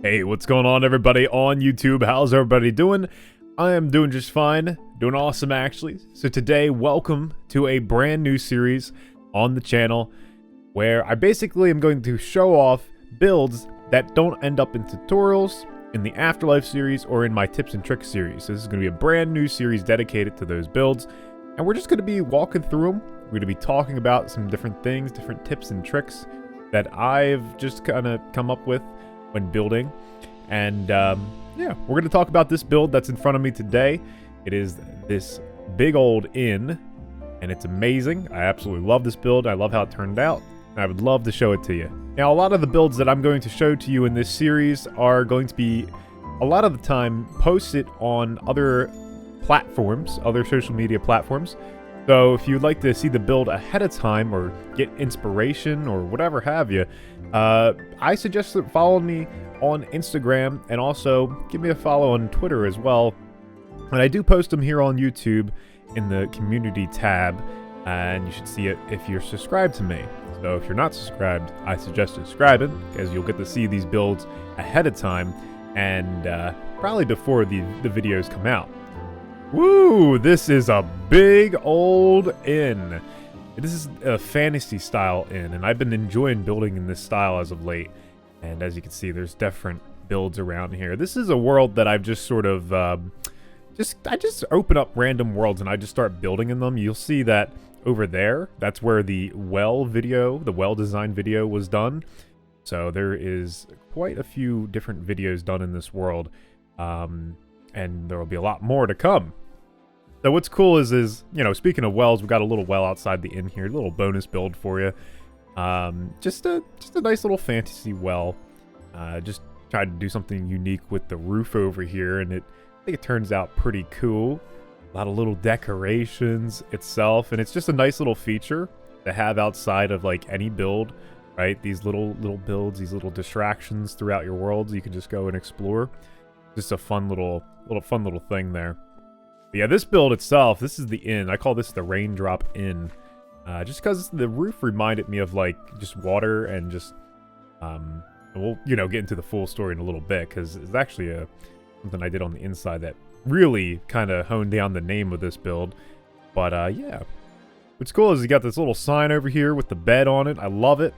Hey, what's going on, everybody on YouTube? How's everybody doing? I am doing just fine. Doing awesome, actually. So today, welcome to a brand new series on the channel where I basically am going to show off builds that don't end up in tutorials, in the Afterlife series, or in my tips and tricks series. So this is going to be a brand new series dedicated to those builds, and we're just going to be walking through them. We're going to be talking about some different things, different tips and tricks that I've just kind of come up with when building. And yeah, we're going to talk about this build that's in front of me today. It is this big old inn, and it's amazing. I absolutely love this build. I love how it turned out, and I would love to show it to you. Now, a lot of the builds that I'm going to show to you in this series are going to be, a lot of the time, posted on other platforms, other social media platforms. So if you'd like to see the build ahead of time or get inspiration or whatever have you, I suggest that follow me on Instagram and also give me a follow on Twitter as well. And I do post them here on YouTube in the community tab, and you should see it if you're subscribed to me. So if you're not subscribed, I suggest subscribing, because you'll get to see these builds ahead of time and probably before the videos come out. Woo! This is a big old inn. This is a fantasy style inn, and I've been enjoying building in this style as of late. And as you can see, there's different builds around here. This is a world that I've just sort of I just open up random worlds and I just start building in them. You'll see that over there, that's where the well design video was done. So there is quite a few different videos done in this world. And there will be a lot more to come. So what's cool is you know, speaking of wells, we got a little well outside the inn here, a little bonus build for you. Just a nice little fantasy well. Just tried to do something unique with the roof over here, and I think it turns out pretty cool. A lot of little decorations itself, and it's just a nice little feature to have outside of like any build, right? These little builds, these little distractions throughout your worlds, you can just go and explore. Just a fun little thing there. But yeah, this build itself, this is the inn. I call this the Raindrop Inn. Just because the roof reminded me of like just water and just, we'll, you know, get into the full story in a little bit, because it's actually something I did on the inside that really kind of honed down the name of this build. But yeah, what's cool is you got this little sign over here with the bed on it. I love it.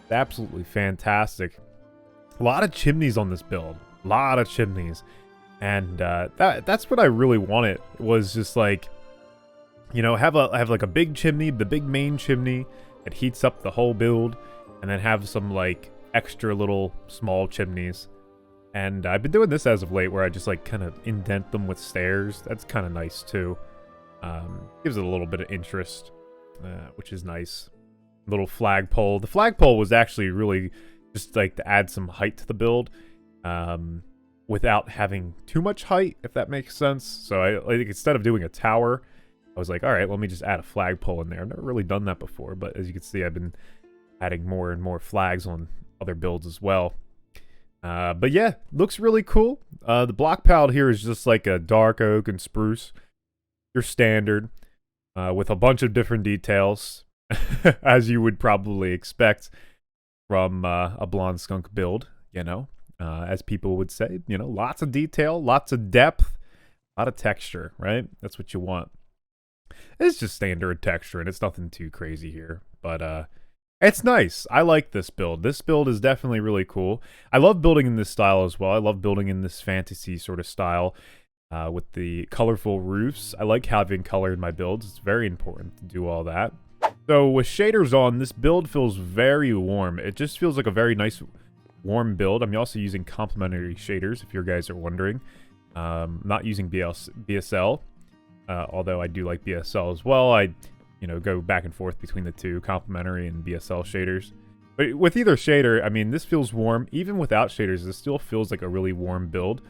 It's absolutely fantastic. A lot of chimneys on this build. A lot of chimneys. And that's what I really wanted, was just like, you know, have like a big chimney, the big main chimney that heats up the whole build, and then have some like extra little small chimneys. And I've been doing this as of late, where I just like kind of indent them with stairs. That's kind of nice too. Gives it a little bit of interest, which is nice. Little flagpole. The flagpole was actually really just like to add some height to the build, without having too much height, if that makes sense. So I think instead of doing a tower, I was like, all right, let me just add a flagpole in there. I've never really done that before, but as you can see, I've been adding more and more flags on other builds as well. But yeah, looks really cool. The block palette here is just like a dark oak and spruce. Your standard, with a bunch of different details, as you would probably expect from a blonde skunk build, you know. As people would say, you know, lots of detail, lots of depth, a lot of texture, right? That's what you want. It's just standard texture, and it's nothing too crazy here, but it's nice. I like this build. This build is definitely really cool. I love building in this style as well. I love building in this fantasy sort of style, with the colorful roofs. I like having color in my builds. It's very important to do all that. So with shaders on, this build feels very warm. It just feels like a very nice warm build. I'm also using complementary shaders, if you guys are wondering. Not using BSL, although I do like BSL as well. I, you know, go back and forth between the two, complementary and BSL shaders. But with either shader, I mean, this feels warm. Even without shaders, this still feels like a really warm build.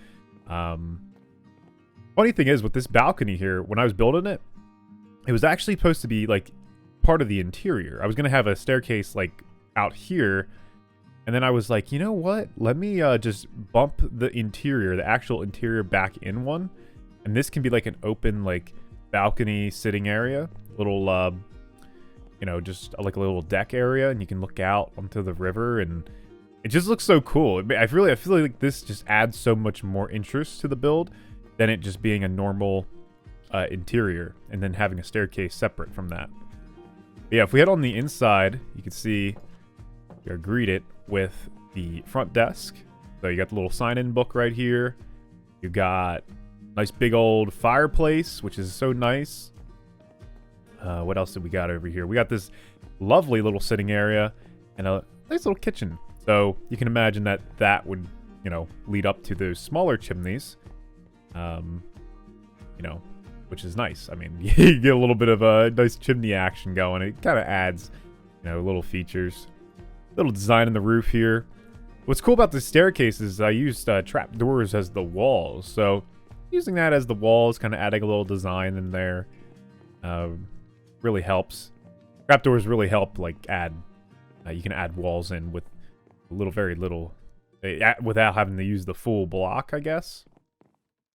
Funny thing is, with this balcony here, when I was building it, it was actually supposed to be like part of the interior. I was gonna have a staircase like out here. And then I was like, you know what? Let me just bump the interior, the actual interior, back in one. And this can be like an open, like, balcony sitting area. Little, you know, just like a little deck area. And you can look out onto the river and it just looks so cool. I feel like this just adds so much more interest to the build than it just being a normal interior and then having a staircase separate from that. But yeah, if we head on the inside, you can see you're greeted with the front desk. So you got the little sign-in book right here. You got nice big old fireplace, which is so nice. What else did we got over here? We got this lovely little sitting area and a nice little kitchen. So you can imagine that that would, you know, lead up to those smaller chimneys. You know, which is nice. I mean, you get a little bit of a nice chimney action going. It kind of adds, you know, little features. Little design in the roof here. What's cool about the staircase is I used trap doors as the walls. So using that as the walls, kind of adding a little design in there, really helps. Trapdoors really help, like, add, you can add walls in with very little, without having to use the full block, I guess.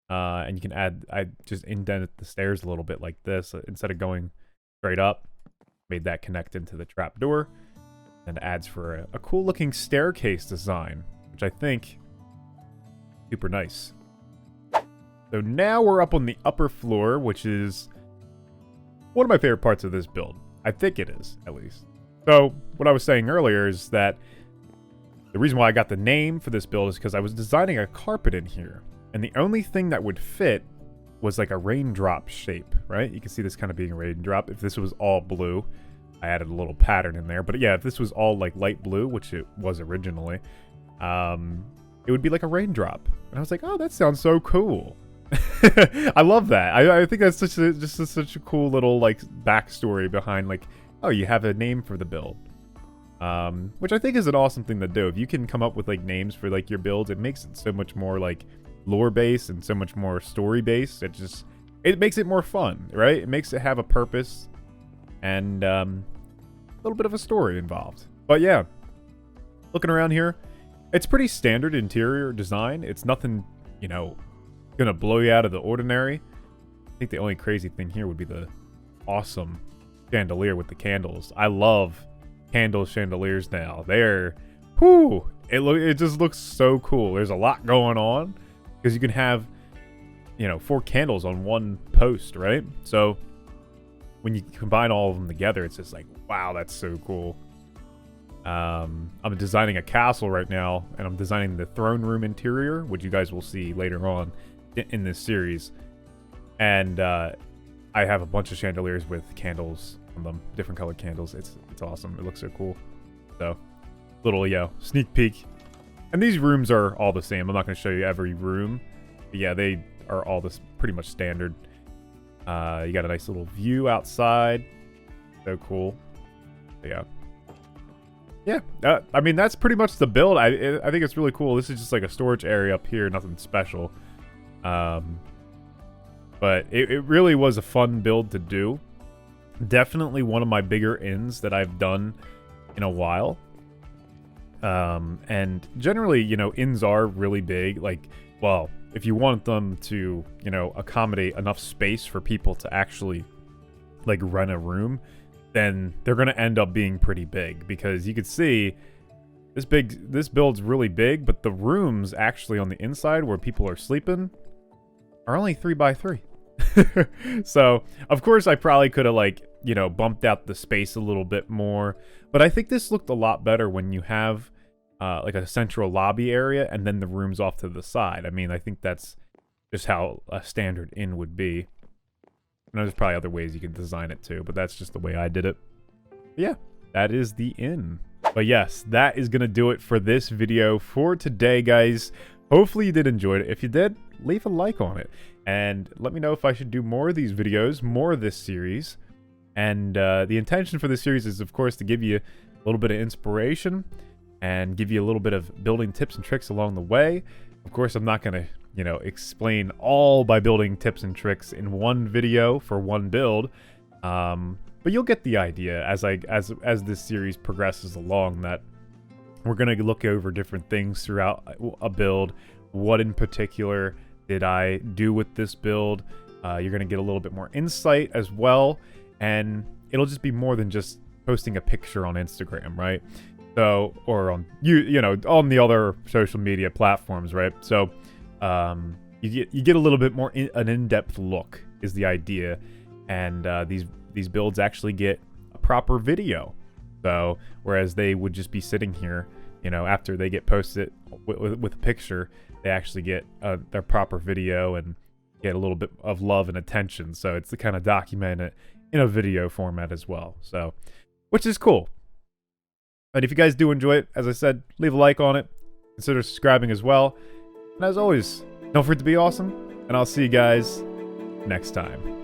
And you can add, I just indented the stairs a little bit like this. Instead of going straight up, made that connect into the trapdoor. And adds for a cool looking staircase design, which I think super nice. So now we're up on the upper floor, which is one of my favorite parts of this build. I think it is, at least. So what I was saying earlier is that the reason why I got the name for this build is because I was designing a carpet in here. And the only thing that would fit was like a raindrop shape, right? You can see this kind of being a raindrop. If this was all blue, I added a little pattern in there. But yeah, if this was all like light blue, which it was originally, it would be like a raindrop. And I was like, oh, that sounds so cool. I love that. I think that's such a cool little like backstory behind like, oh, you have a name for the build. Which I think is an awesome thing to do. If you can come up with like names for like your builds, it makes it so much more like lore based and so much more story based. It makes it more fun, right? It makes it have a purpose and a little bit of a story involved. But yeah, looking around here, it's pretty standard interior design. It's nothing, you know, gonna blow you out of the ordinary. I think the only crazy thing here would be the awesome chandelier with the candles. I love candle chandeliers now. They're, whoo, it just looks so cool. There's a lot going on because you can have, you know, 4 candles on one post, right? So when you combine all of them together, it's just like, wow, that's so cool. I'm designing a castle right now, and I'm designing the throne room interior, which you guys will see later on in this series. And I have a bunch of chandeliers with candles on them, different colored candles. It's awesome. It looks so cool. So, little, sneak peek. And these rooms are all the same. I'm not going to show you every room. But yeah, they are all this pretty much standard. You got a nice little view outside. So cool. But yeah, I mean, that's pretty much the build. I think it's really cool. This is just like a storage area up here, nothing special. But it really was a fun build to do. Definitely one of my bigger inns that I've done in a while. And generally, you know, inns are really big. Like, well, if you want them to, you know, accommodate enough space for people to actually, like, rent a room, then they're going to end up being pretty big. Because you could see this build's really big, but the rooms actually on the inside where people are sleeping are only 3x3. So, of course, I probably could have, like, you know, bumped out the space a little bit more. But I think this looked a lot better when you have, like, a central lobby area and then the rooms off to the side. I mean, I think that's just how a standard inn would be. And there's probably other ways you can design it too, but that's just the way I did it. But yeah, that is the inn. But yes, that is going to do it for this video for today, guys. Hopefully you did enjoy it. If you did, leave a like on it. And let me know if I should do more of these videos, more of this series. And the intention for this series is, of course, to give you a little bit of inspiration and give you a little bit of building tips and tricks along the way. Of course, I'm not going to, you know, explain all my building tips and tricks in one video for one build. But you'll get the idea as this series progresses along, that we're going to look over different things throughout a build. What in particular did I do with this build? You're going to get a little bit more insight as well. And it'll just be more than just posting a picture on Instagram, right? So, or on you know, on the other social media platforms, right? So, you get a little bit more an in-depth look is the idea, and these builds actually get a proper video. So, whereas they would just be sitting here, you know, after they get posted with a picture, they actually get their proper video and get a little bit of love and attention. So it's to kind of document it in a video format as well. So, which is cool. And if you guys do enjoy it, as I said, leave a like on it. Consider subscribing as well. And as always, don't forget to be awesome. And I'll see you guys next time.